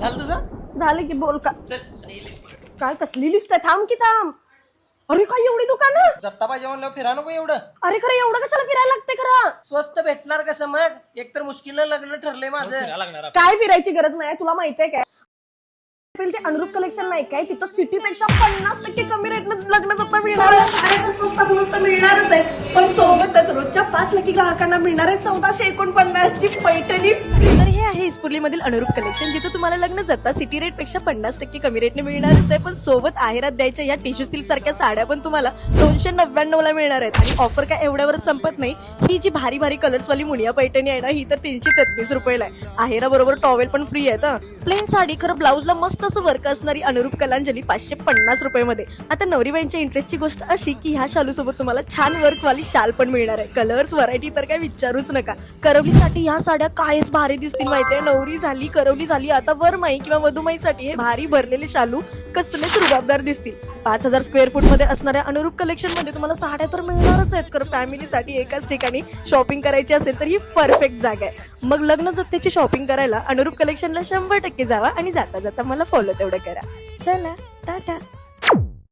झालं तुझं? झालं की बोल का चल काय कसली लिस्ट आहे थांब की थांब. अरे काय एवढी दुकानं. जत्ता पाहिजे म्हणलं फिरा नको एवढं. अरे खरं एवढं कशाला फिरायला लागते खरं. स्वस्त भेटणार कसं मग? एकतर मुश्किलनं लग्न ठरलंय माझं. काय फिरायची गरज नाही तुला माहितीये काय. ते अनुरूप कलेक्शन नाही काय तिथं सिटी पेक्षा 50% कमी रेटनं लग्न जत्ता मिळणार आहे. स्वस्तात मस्त मिळणारच आहे पण सोबतच रोजच्या 5 लाख ग्राहकांना मिळणार आहे 1449 ची पैठणी. तर हे आहे इस्पुर्ली मधील अनुरूप कलेक्शन जिथे तुम्हाला लग्न जत्ता सिटी रेट पेक्षा 50% कमी रेटने मिळणारच आहे पण सोबत आहेरात द्यायच्या या टिश्यू सिल्क सारख्या साड्या पण तुम्हाला 299 ला मिळणार आहेत. आणि ऑफर काय एवढ्यावर संपत नाही. ही जी भारी भारी कलर्स वाली मुनिया पैठणी आहे ना ही तर 333 रुपयाला आहे. आहेरा बरोबर टॉवेल पण फ्री आहे. प्लेन साडी खरं ब्लाऊजला मस्त असं वर्क असणारी अनुरूप कलांजली 550 रुपयामध्ये. आता नवरीबाईंच्या इंटरेस्टची गोष्ट अशी की ह्या शालू सोबत तुम्हाला छान वर्क वाली शाल पण मिळणार आहे. कलर्स व्हरायटी तर काय विचारूच नका. करवलीसाठी ह्या साड्या कायच भारी दिसतील माहितीये. नवरी झाली करवली झाली आता वरमाई किंवा वधुमाईसाठी हे भारी भरलेले शालू कसलेच रुबाबदार दिसतील. 5000 स्क्वेअर फूट मध्ये असणाऱ्या अनुरूप कलेक्शन मध्ये तुम्हाला साड्या तर मिळणारच आहेत. खरं फॅमिलीसाठी एकाच ठिकाणी शॉपिंग करायची असेल तर ही परफेक्ट जागा आहे. मग लग्न जत्तेची शॉपिंग करायला अनुरूप कलेक्शनला 100% जावा आणि जाता जाता मला फॉलो तेवढं करा. चला टाटा.